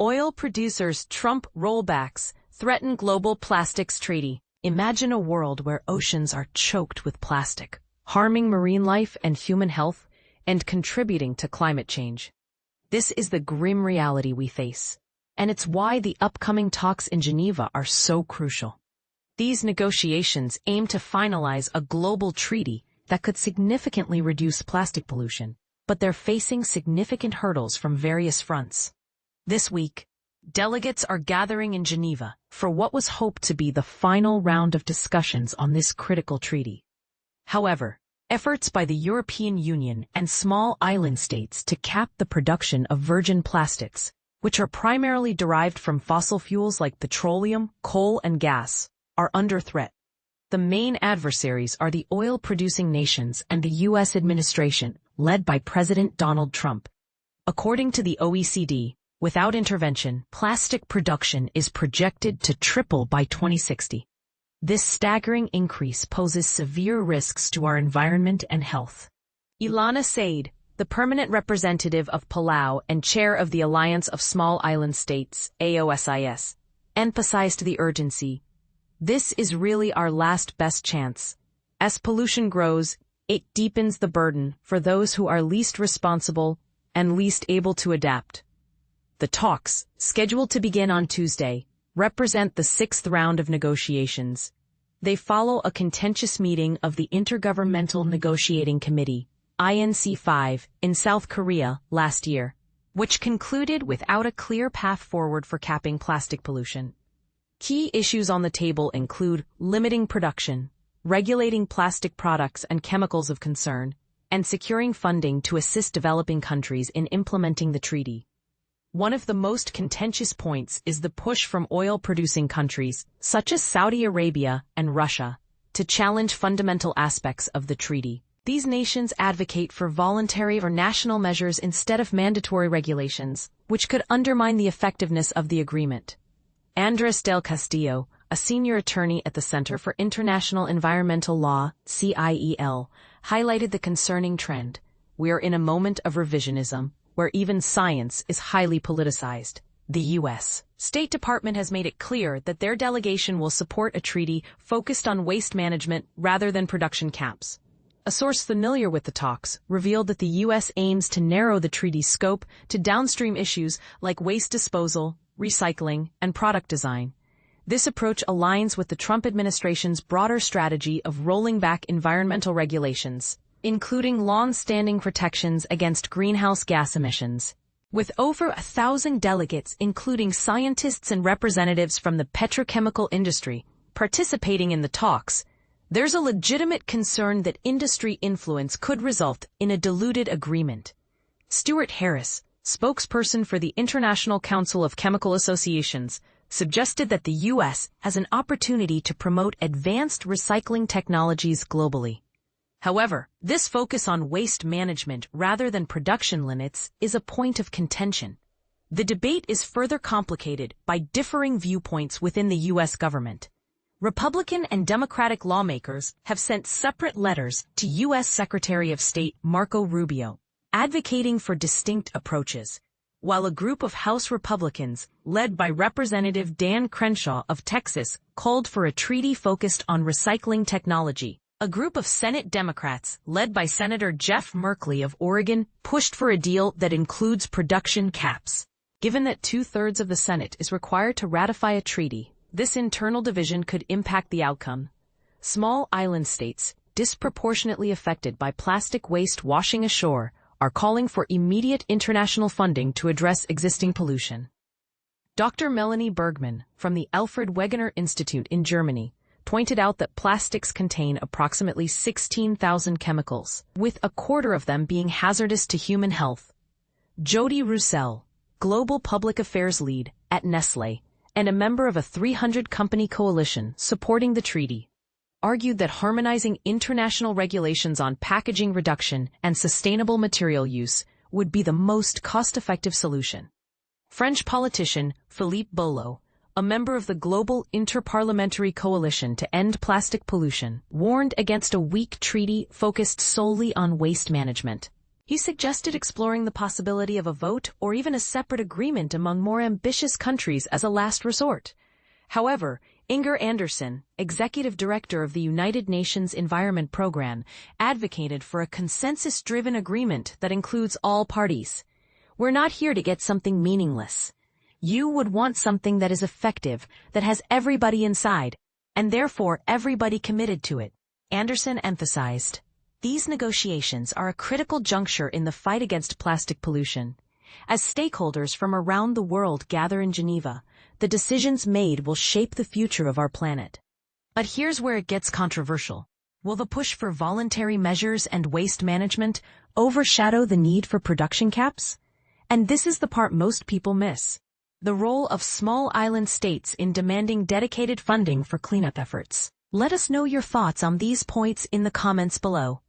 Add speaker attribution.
Speaker 1: Oil producers trump rollbacks, threaten global plastics treaty. Imagine a world where oceans are choked with plastic, harming marine life and human health, and contributing to climate change. This is the grim reality we face, and it's why the upcoming talks in Geneva are so crucial. These negotiations aim to finalize a global treaty that could significantly reduce plastic pollution, but they're facing significant hurdles from various fronts. This week, delegates are gathering in Geneva for what was hoped to be the final round of discussions on this critical treaty. However, efforts by the European Union and small island states to cap the production of virgin plastics, which are primarily derived from fossil fuels like petroleum, coal, and gas, are under threat. The main adversaries are the oil-producing nations and the U.S. administration, led by President Donald Trump. According to the OECD, without intervention, plastic production is projected to triple by 2060. This staggering increase poses severe risks to our environment and health. Ilana Said, the permanent representative of Palau and chair of the Alliance of Small Island States, AOSIS, emphasized the urgency. This is really our last best chance. As pollution grows, it deepens the burden for those who are least responsible and least able to adapt. The talks, scheduled to begin on Tuesday, represent the sixth round of negotiations. They follow a contentious meeting of the Intergovernmental Negotiating Committee, INC5, in South Korea last year, which concluded without a clear path forward for capping plastic pollution. Key issues on the table include limiting production, regulating plastic products and chemicals of concern, and securing funding to assist developing countries in implementing the treaty. One of the most contentious points is the push from oil-producing countries, such as Saudi Arabia and Russia, to challenge fundamental aspects of the treaty. These nations advocate for voluntary or national measures instead of mandatory regulations, which could undermine the effectiveness of the agreement. Andrés del Castillo, a senior attorney at the Center for International Environmental Law, CIEL, highlighted the concerning trend. We are in a moment of revisionism, where even science is highly politicized. The U.S. State Department has made it clear that their delegation will support a treaty focused on waste management rather than production caps. A source familiar with the talks revealed that the U.S. aims to narrow the treaty's scope to downstream issues like waste disposal, recycling, and product design. This approach aligns with the Trump administration's broader strategy of rolling back environmental regulations, including long-standing protections against greenhouse gas emissions. With over 1,000 delegates, including scientists and representatives from the petrochemical industry, participating in the talks, there's a legitimate concern that industry influence could result in a diluted agreement. Stuart Harris, spokesperson for the International Council of Chemical Associations, suggested that the U.S. has an opportunity to promote advanced recycling technologies globally. However, this focus on waste management rather than production limits is a point of contention. The debate is further complicated by differing viewpoints within the U.S. government. Republican and Democratic lawmakers have sent separate letters to U.S. Secretary of State Marco Rubio, advocating for distinct approaches, while a group of House Republicans, led by Representative Dan Crenshaw of Texas, called for a treaty focused on recycling technology. A group of Senate Democrats, led by Senator Jeff Merkley of Oregon, pushed for a deal that includes production caps. Given that 2/3 of the Senate is required to ratify a treaty, this internal division could impact the outcome. Small island states, disproportionately affected by plastic waste washing ashore, are calling for immediate international funding to address existing pollution. Dr. Melanie Bergman, from the Alfred Wegener Institute in Germany, pointed out that plastics contain approximately 16,000 chemicals, with a quarter of them being hazardous to human health. Jody Roussel, global public affairs lead at Nestlé and a member of a 300-company coalition supporting the treaty, argued that harmonizing international regulations on packaging reduction and sustainable material use would be the most cost-effective solution. French politician Philippe Boulot, a member of the Global Interparliamentary Coalition to End Plastic Pollution, warned against a weak treaty focused solely on waste management. He suggested exploring the possibility of a vote or even a separate agreement among more ambitious countries as a last resort. However, Inger Andersen, executive director of the United Nations Environment Program, advocated for a consensus-driven agreement that includes all parties. We're not here to get something meaningless. You would want something that is effective, that has everybody inside, and therefore everybody committed to it. Andersen emphasized, these negotiations are a critical juncture in the fight against plastic pollution. As stakeholders from around the world gather in Geneva, the decisions made will shape the future of our planet. But here's where it gets controversial. Will the push for voluntary measures and waste management overshadow the need for production caps? And this is the part most people miss. The role of small island states in demanding dedicated funding for cleanup efforts. Let us know your thoughts on these points in the comments below.